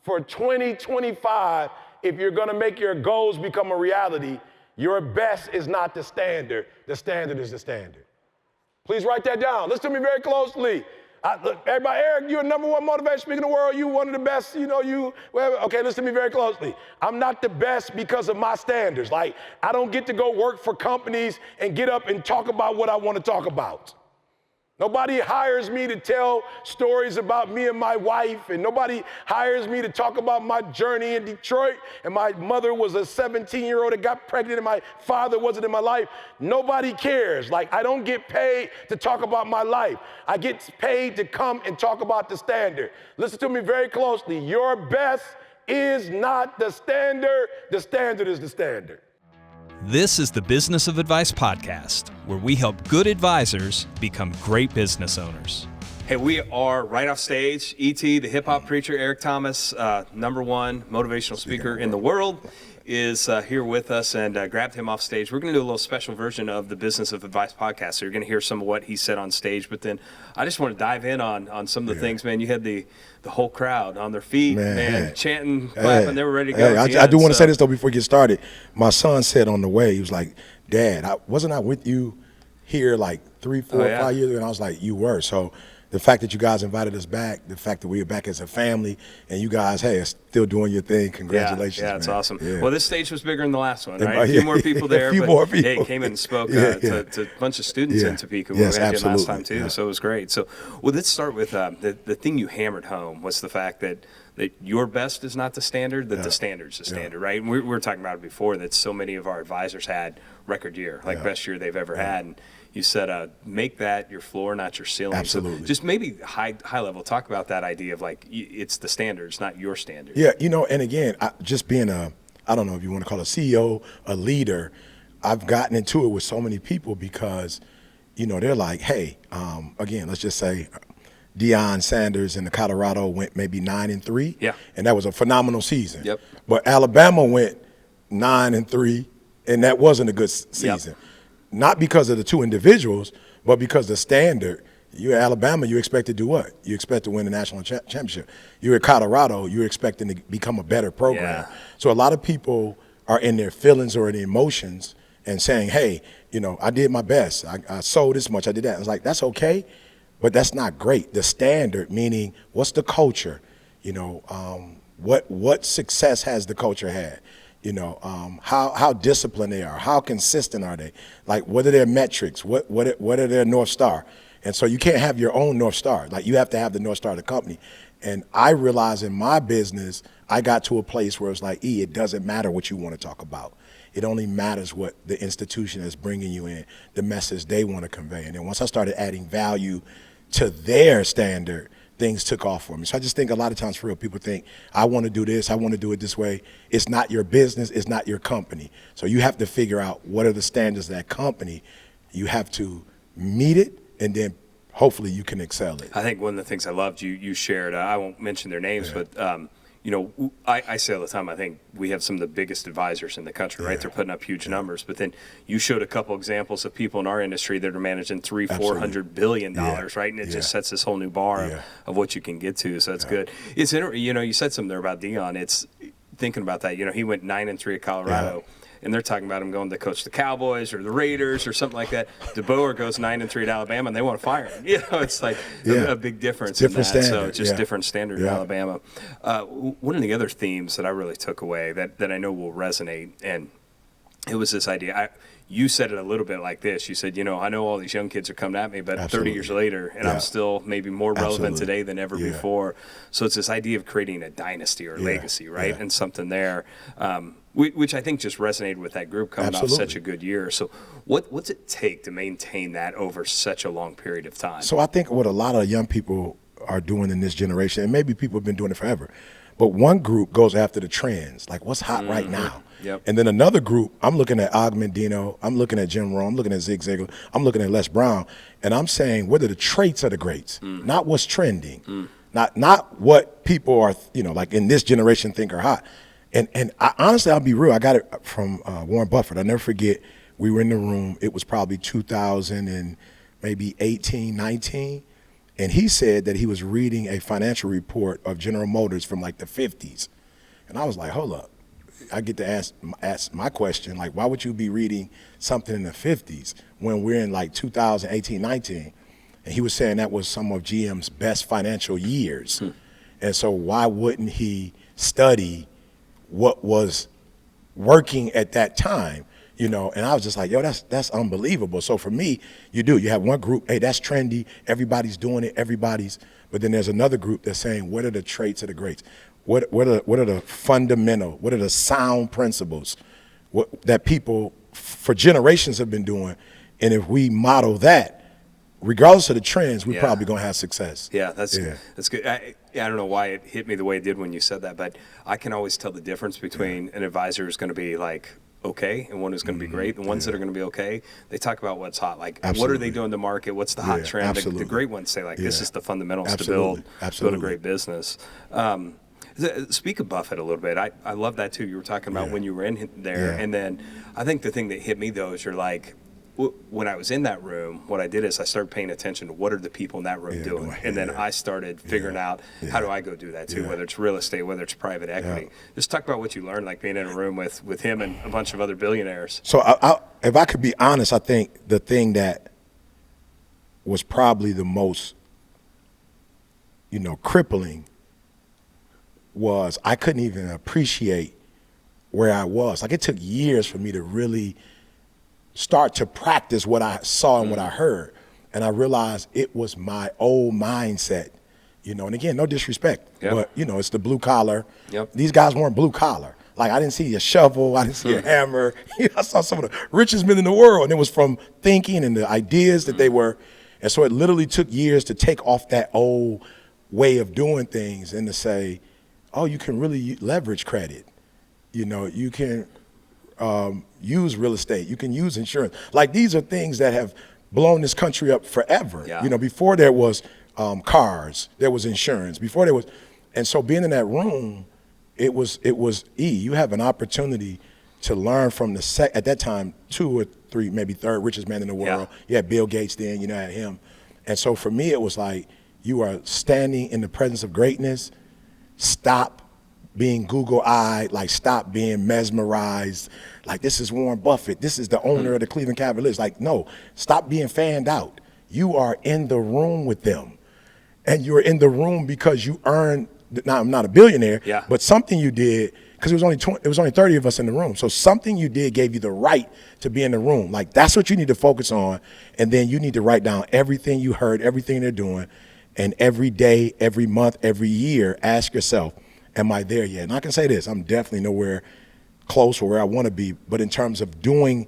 for 2025, if you're gonna make your goals become a reality, your best is not the standard is the standard. Please write that down. Listen to me very closely. Look, everybody, Eric, you're number one motivational speaker in the world. You one of the best, okay, listen to me very closely. I'm not the best because of my standards. Like, I don't get to go work for companies and get up and talk about what I want to talk about. Nobody hires me to tell stories about me and my wife, and nobody hires me to talk about my journey in Detroit, and my mother was a 17-year-old that got pregnant, and my father wasn't in my life. Nobody cares. Like, I don't get paid to talk about my life. I get paid to come and talk about the standard. Listen to me very closely. Your best is not the standard is the standard. This is the Business of Advice podcast, where we help good advisors become great business owners. Hey, we are right off stage. E.T., the hip-hop preacher, Eric Thomas, number one motivational speaker in the world, is here with us, and grabbed him off stage. We're going to do a little special version of the Business of Advice podcast, so you're going to hear some of what he said on stage. But then I just want to dive in on some of the things, man. You had the whole crowd on their feet, man chanting, clapping. They were ready to go. I do want to say this, though, before we get started. My son said on the way, he was like, Dad, wasn't I with you here like 3, 4, 5 years ago? And I was like, you were. So the fact that you guys invited us back, the fact that we are back as a family, and you guys, hey, are still doing your thing. Congratulations, yeah, it's man. awesome. Yeah. Well, this stage was bigger than the last one, right? A few more people there. Hey, came in and spoke to a bunch of students in Topeka. We had you last time, too, so it was great. So, well, let's start with the thing you hammered home was the fact that your best is not the standard, that the standard's the standard, right? And we were talking about it before, that so many of our advisors had record year, like best year they've ever had. And you said, make that your floor, not your ceiling. Absolutely. So just maybe high level, talk about that idea of like, it's the standards, not your standard. Yeah, and again, just being I don't know if you want to call it a CEO, a leader, I've gotten into it with so many people because, they're like, hey, again, let's just say Deion Sanders in the Colorado went maybe 9-3. Yeah. And that was a phenomenal season. Yep. But Alabama went 9-3, and that wasn't a good season. Yep. Not because of the two individuals, but because the standard. You're at Alabama, you expect to do what? You expect to win the national championship. You're at Colorado, you're expecting to become a better program. Yeah. So a lot of people are in their feelings or in their emotions and saying, hey, I did my best. I sold this much, I did that. It's like, that's okay, but that's not great. The standard, meaning what's the culture? What success has the culture had? How disciplined they are, how consistent are they? Like, what are their metrics? What are their North Star? And so you can't have your own North Star. Like, you have to have the North Star of the company. And I realized in my business, I got to a place where it's like, it doesn't matter what you want to talk about. It only matters what the institution is bringing you in, the message they want to convey. And then once I started adding value to their standard, things took off for me. So I just think a lot of times, for real, people think, I want to do this, I want to do it this way. It's not your business, it's not your company. So you have to figure out what are the standards of that company. You have to meet it, and then hopefully you can excel it. I think one of the things I loved you shared, I won't mention their names, but I say all the time, I think we have some of the biggest advisors in the country, right? They're putting up huge numbers, but then you showed a couple examples of people in our industry that are managing $300-400 billion, right? And it just sets this whole new bar of what you can get to. So that's good. It's you said something there about Deion. It's thinking about that. He went 9-3 at Colorado. And they're talking about him going to coach the Cowboys or the Raiders or something like that. DeBoer goes 9-3 at Alabama, and they want to fire him. It's like a big difference in that. Standard. So just different standard in Alabama. One of the other themes that I really took away that I know will resonate, and it was this idea. You said it a little bit like this. You said, I know all these young kids are coming at me, but 30 years later, and I'm still maybe more relevant today than ever before. So it's this idea of creating a dynasty or a legacy, right? And something there, which I think just resonated with that group coming off such a good year. So what's it take to maintain that over such a long period of time? So I think what a lot of young people are doing in this generation, and maybe people have been doing it forever, but one group goes after the trends, like what's hot right now. Yep. And then another group, I'm looking at Og Mandino, I'm looking at Jim Rohn, I'm looking at Zig Ziglar, I'm looking at Les Brown, and I'm saying, what are the traits of the greats? Not what's trending, not what people are, like in this generation think are hot. And I, honestly, I'll be real, I got it from Warren Buffett. I'll never forget, we were in the room, it was probably 2000 and maybe 18, 19, And he said that he was reading a financial report of General Motors from like the 50s. And I was like, hold up. I get to ask my question, like, why would you be reading something in the 50s when we're in like 2018, 19? And he was saying that was some of GM's best financial years. And so why wouldn't he study what was working at that time? You know, and I was just like, yo, that's unbelievable. So for me, you have one group, hey, that's trendy, everybody's doing it, but then there's another group that's saying, what are the traits of the greats? What are the fundamental, what are the sound principles that people for generations have been doing? And if we model that, regardless of the trends, we're probably going to have success. Yeah, that's good. I don't know why it hit me the way it did when you said that, but I can always tell the difference between an advisor who's going to be like, okay, and one who's going to be great. The ones that are going to be okay, they talk about what's hot. Like, what are they doing in the market? What's the hot trend? The great ones say, like, this is the fundamentals to build a great business. Speak of Buffett a little bit. I love that, too. You were talking about when you were in there. And then I think the thing that hit me, though, is you're like, when I was in that room, what I did is I started paying attention to what are the people in that room doing. And then I started figuring out how do I go do that too, whether it's real estate, whether it's private equity. Just talk about what you learned, like being in a room with him and a bunch of other billionaires. So if I could be honest, I think the thing that was probably the most, crippling was I couldn't even appreciate where I was. Like, it took years for me to really start to practice what I saw and what I heard. And I realized it was my old mindset, and again, no disrespect, but it's the blue collar. These guys weren't blue collar. Like, I didn't see a shovel, I didn't see a hammer. I saw some of the richest men in the world, and it was from thinking and the ideas that they were. And so it literally took years to take off that old way of doing things and to say, oh, you can really leverage credit. You can use real estate, you can use insurance. Like, these are things that have blown this country up forever. Before there was cars, there was insurance, and so being in that room, it was you have an opportunity to learn from at that time 2 or 3, maybe third richest man in the world. You had Bill Gates then, had him. And so for me, it was like, you are standing in the presence of greatness. Stop being Google-eyed, like, stop being mesmerized. Like, this is Warren Buffett. This is the owner of the Cleveland Cavaliers. Like, no, stop being fanned out. You are in the room with them. And you're in the room because you earned, now I'm not a billionaire, but something you did, because it was only 30 of us in the room. So something you did gave you the right to be in the room. Like, that's what you need to focus on. And then you need to write down everything you heard, everything they're doing. And every day, every month, every year, ask yourself, am I there yet? And I can say this, I'm definitely nowhere close or where I want to be. But in terms of doing,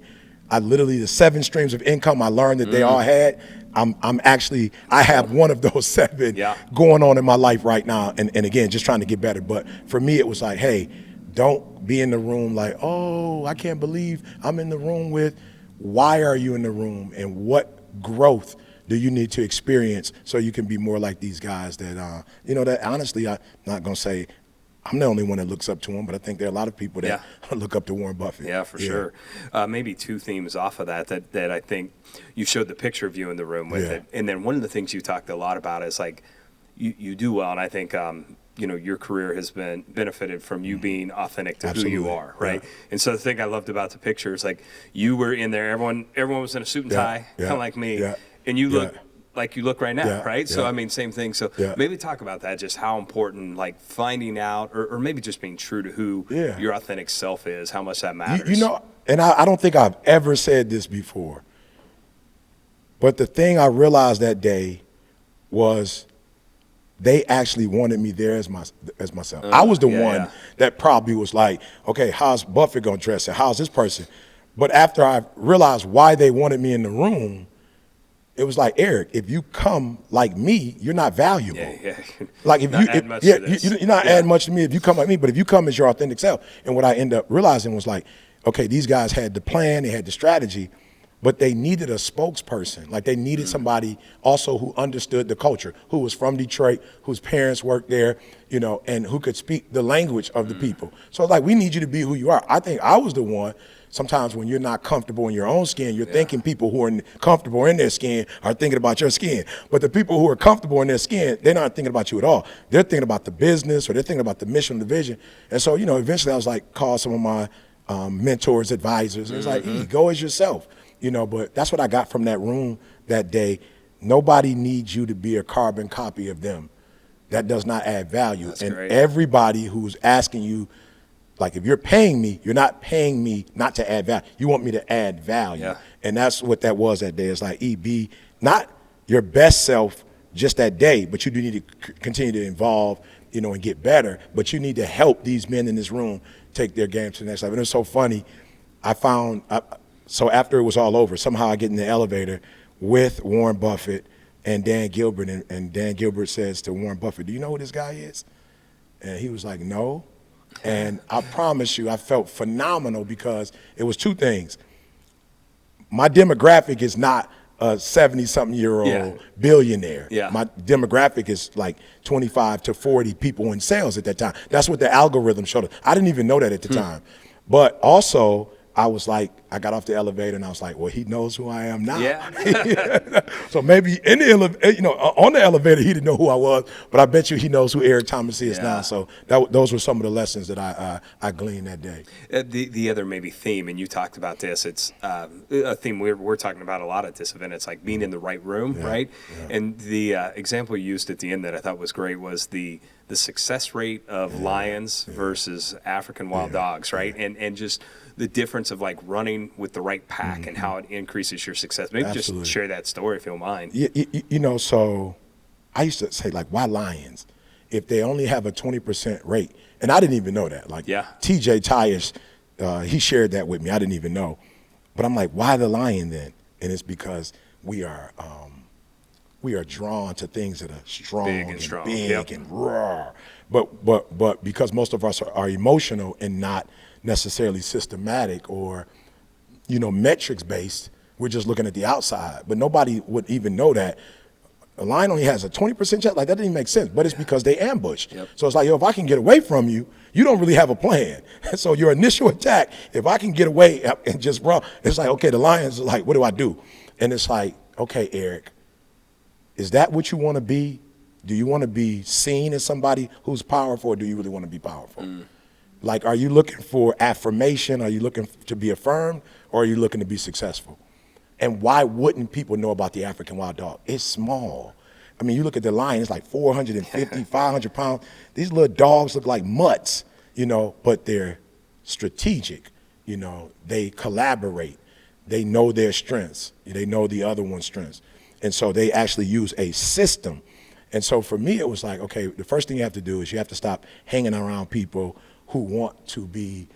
the 7 streams of income I learned that they all had, I have one of those 7 going on in my life right now. And again, just trying to get better. But for me, it was like, hey, don't be in the room like, oh, I can't believe I'm in the room with. Why are you in the room? And what growth do you need to experience so you can be more like these guys that, that honestly, I'm not going to say I'm the only one that looks up to him, but I think there are a lot of people that look up to Warren Buffett. Yeah, for sure. Maybe 2 themes off of that I think you showed the picture of you in the room with it. And then one of the things you talked a lot about is, like, you do well, and I think your career has been benefited from you being authentic to who you are, right? And so the thing I loved about the picture is, like, you were in there, everyone was in a suit and tie, kind of like me, and you look like you look right now, right? So, I mean, same thing. So maybe talk about that, just how important, like, finding out or maybe just being true to who your authentic self is, how much that matters. And I don't think I've ever said this before, but the thing I realized that day was they actually wanted me there as myself. I was the one that probably was like, okay, how's Buffett going to dress and how's this person? But after I realized why they wanted me in the room, it was like, Eric, if you come like me, you're not valuable. Like, if you're not adding much to me if you come like me, but if you come as your authentic self. And what I ended up realizing was, like, okay, these guys had the plan, they had the strategy, but they needed a spokesperson. Like they needed somebody also who understood the culture, who was from Detroit, whose parents worked there, and who could speak the language of the people. So it's like, we need you to be who you are. I think I was the one. Sometimes when you're not comfortable in your own skin, you're thinking people who are comfortable in their skin are thinking about your skin. But the people who are comfortable in their skin, they're not thinking about you at all. They're thinking about the business, or they're thinking about the mission, the vision. And so, eventually I was like, call some of my mentors, advisors. It was like, go as yourself. But that's what I got from that room that day. Nobody needs you to be a carbon copy of them. That does not add value. That's and great. Everybody who's asking you, like, if you're paying me, you're not paying me not to add value. You want me to add value. Yeah. And that's what that was that day. It's like, be not your best self just that day, but you do need to continue to evolve, and get better. But you need to help these men in this room take their game to the next level. And it's so funny. So after it was all over, somehow I get in the elevator with Warren Buffett and Dan Gilbert, and Dan Gilbert says to Warren Buffett, "Do you know who this guy is?" And he was like, "No." And I promise you, I felt phenomenal, because it was two things. My demographic is not a 70-something-year-old billionaire. Yeah. My demographic is like 25 to 40 people in sales at that time. That's what the algorithm showed us. I didn't even know that at the time. But also, I was like, I got off the elevator and I was like, well, he knows who I am now. Yeah. So maybe in the on the elevator, he didn't know who I was, but I bet you he knows who Eric Thomas is now. So those were some of the lessons that I gleaned that day. The other maybe theme, and you talked about this, it's a theme we're talking about a lot at this event. It's like being in the right room, right? Yeah. And the example you used at the end that I thought was great was the success rate of lions versus African wild dogs, right? And just the difference of like running with the right pack and how it increases your success. Maybe just share that story if you don't mind. So I used to say, like, why lions? If they only have a 20% rate, and I didn't even know that. Like, TJ Tyus, he shared that with me. I didn't even know. But I'm like, why the lion then? And it's because we are drawn to things that are strong and big and raw. But because most of us are emotional and not necessarily systematic or, metrics based, we're just looking at the outside. But nobody would even know that a lion only has a 20% chance. Like, that doesn't make sense. But it's because they ambushed. Yep. So it's like, if I can get away from you, you don't really have a plan. So your initial attack, if I can get away and just run, it's like, okay, the lion's like, what do I do? And it's like, okay, Eric, is that what you want to be? Do you want to be seen as somebody who's powerful, or do you really want to be powerful? Like, are you looking for affirmation? Are you looking to be affirmed, or are you looking to be successful? And why wouldn't people know about the African wild dog? It's small. I mean, you look at the lion, it's like 450, 500 pounds. These little dogs look like mutts, but they're strategic. They collaborate. They know their strengths. They know the other one's strengths. And so they actually use a system. And so for me, it was like, okay, the first thing you have to do is you have to stop hanging around people who want to be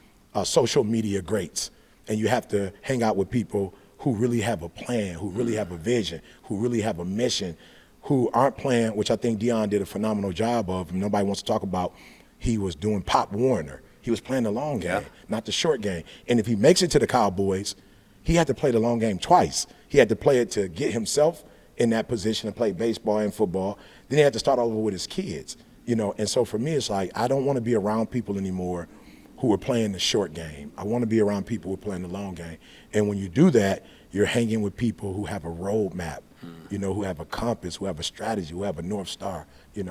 social media greats. And you have to hang out with people who really have a plan, who really have a vision, who really have a mission, who aren't playing, which I think Deion did a phenomenal job of, and nobody wants to talk about. He was doing Pop Warner. He was playing the long game, not the short game. And if he makes it to the Cowboys, he had to play the long game twice. He had to play it to get himself in that position to play baseball and football. Then he had to start over with his kids. And so for me, it's like, I don't want to be around people anymore who are playing the short game. I want to be around people who are playing the long game. And when you do that, you're hanging with people who have a roadmap, who have a compass, who have a strategy, who have a North Star,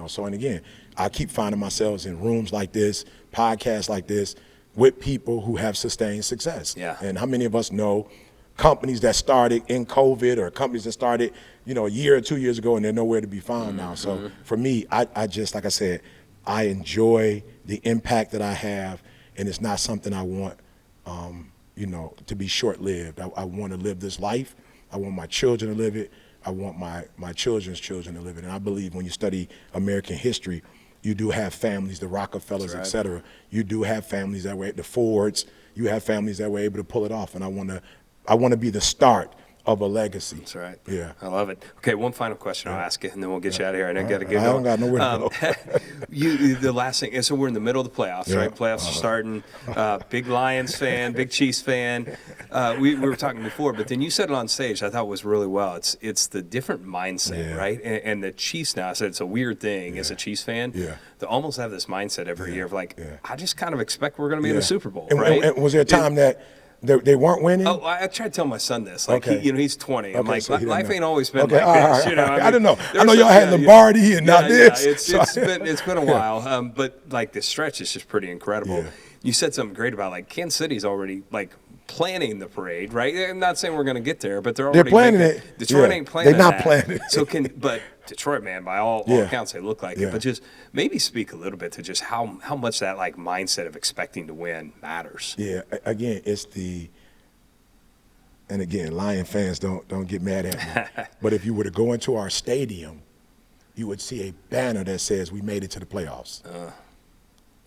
So, and again, I keep finding myself in rooms like this, podcasts like this, with people who have sustained success. Yeah. And how many of us know companies that started in COVID, or companies that started, a year or 2 years ago, and they're nowhere to be found now. So for me, I just, like I said, I enjoy the impact that I have, and it's not something I want, to be short-lived. I want to live this life. I want my children to live it. I want my children's children to live it. And I believe when you study American history, you do have families, the Rockefellers, et cetera. You do have families that were, the Fords, you have families that were able to pull it off. And I want to be the start of a legacy. That's right. Yeah. I love it. Okay, one final question I'll ask you, and then we'll get you out of here. I know you got to get I going. don't got nowhere to go. The last thing, and so we're in the middle of the playoffs, right? Playoffs are starting. Big Lions fan, big Chiefs fan. We were talking before, but then you said it on stage. I thought was really well. It's the different mindset, right? And the Chiefs now. I said it's a weird thing as a Chiefs fan. Yeah. To almost have this mindset every year of like, I just kind of expect we're going to be in the Super Bowl, and, right? And was there a time that they weren't winning? Oh, I try to tell my son this. Like, he's 20. I'm like, so life know. ain't always been Okay, like this. all You know, right. I didn't know. I there's know y'all had Lombardi and not this. It's been a while. But like this stretch is just pretty incredible. Yeah. You said something great about like Kansas City's already like planning the parade, right? I'm not saying we're going to get there, but they're already planning it. Detroit ain't planning. They're not that. planning. But Detroit, man, by all accounts, they look like it. But just maybe speak a little bit to just how much that like mindset of expecting to win matters. Yeah. Again, it's and again, Lion fans don't get mad at me. But if you were to go into our stadium, you would see a banner that says we made it to the playoffs.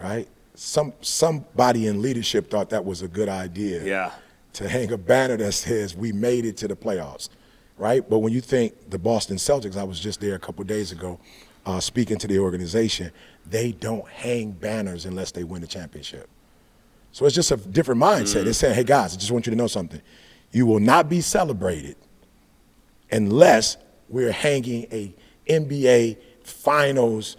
Right? Somebody in leadership thought that was a good idea. Yeah. To hang a banner that says we made it to the playoffs. Right? But when you think the Boston Celtics, I was just there a couple of days ago speaking to the organization, they don't hang banners unless they win the championship. So it's just a different mindset. It's saying, hey, guys, I just want you to know something. You will not be celebrated unless we're hanging a NBA Finals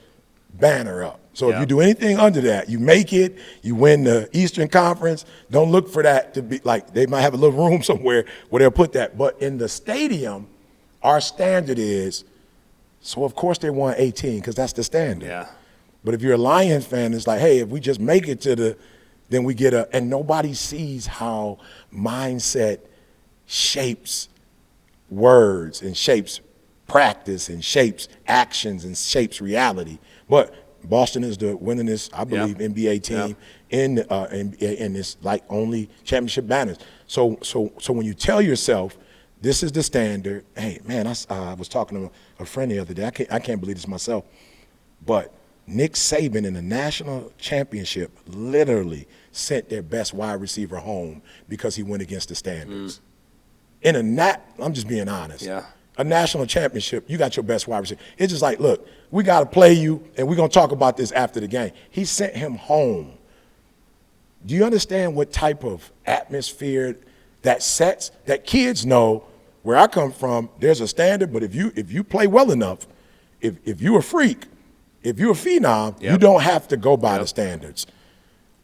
banner up. So if you do anything under that, you make it, you win the Eastern Conference, don't look for that to be like, they might have a little room somewhere where they'll put that. But in the stadium, our standard is, so of course they won 18 because that's the standard. Yeah. But if you're a Lions fan, it's like, hey, if we just make it to then we get and nobody sees how mindset shapes words and shapes practice and shapes actions and shapes reality. But Boston is the winningest, I believe, NBA team in this like only championship banners. So when you tell yourself this is the standard, hey man, I was talking to a friend the other day. I can't believe this myself, but Nick Saban in the national championship literally sent their best wide receiver home because he went against the standards. I'm just being honest. Yeah. A national championship, you got your best wide receiver. It's just like, look, we got to play you, and we're going to talk about this after the game. He sent him home. Do you understand what type of atmosphere that sets? That kids know where I come from, there's a standard, but if you play well enough, if you're a freak, if you're a phenom, you don't have to go by the standards.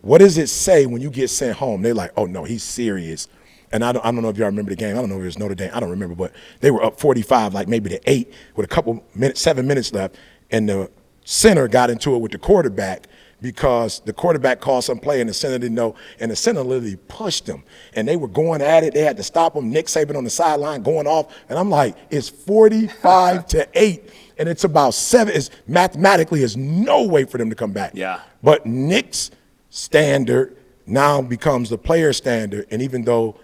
What does it say when you get sent home? They're like, oh, no, he's serious. And I don't know if y'all remember the game. I don't know if it was Notre Dame. I don't remember, but they were up 45, like maybe to 8 with a couple minutes, 7 minutes left. And the center got into it with the quarterback because the quarterback called some play and the center didn't know. And the center literally pushed him. And they were going at it. They had to stop him. Nick Saban on the sideline going off. And I'm like, it's 45 to 8. And it's about 7. Mathematically, there's no way for them to come back. Yeah. But Nick's standard now becomes the player standard. And even though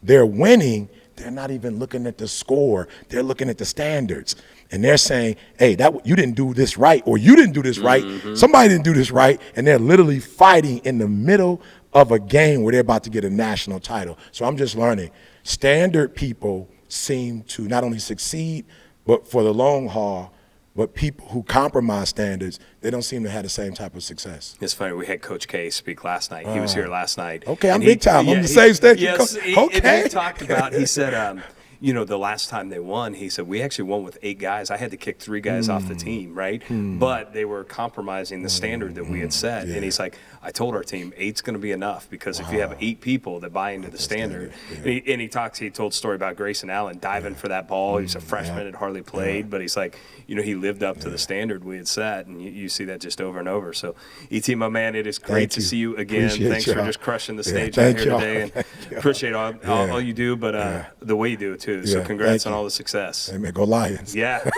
they're winning, they're not even looking at the score. They're looking at the standards. And they're saying, hey, you didn't do this right, or you didn't do this right. Somebody didn't do this right. And they're literally fighting in the middle of a game where they're about to get a national title. So I'm just learning. Standard people seem to not only succeed, but for the long haul, but people who compromise standards, they don't seem to have the same type of success. It's funny. We had Coach K speak last night. He was here last night. Okay, I'm big time. I'm the same stage. Yes, Okay. he talked about, he said, the last time they won, he said, we actually won with 8 guys. I had to kick 3 guys off the team, right? But they were compromising the standard that we had set. And he's like, I told our team, 8's going to be enough because if you have 8 people that buy into the standard. He told a story about Grayson Allen diving for that ball. He was a freshman, had hardly played, but he's like, he lived up to the standard we had set. And you see that just over and over. So, E.T., my man, it is great to see you again. Thanks for just crushing the stage out here today. And appreciate all you do, but the way you do it too. So congrats on all the success. Amen. Go Lions. Yeah.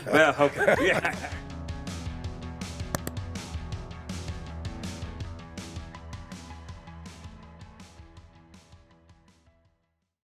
Well, okay. Yeah.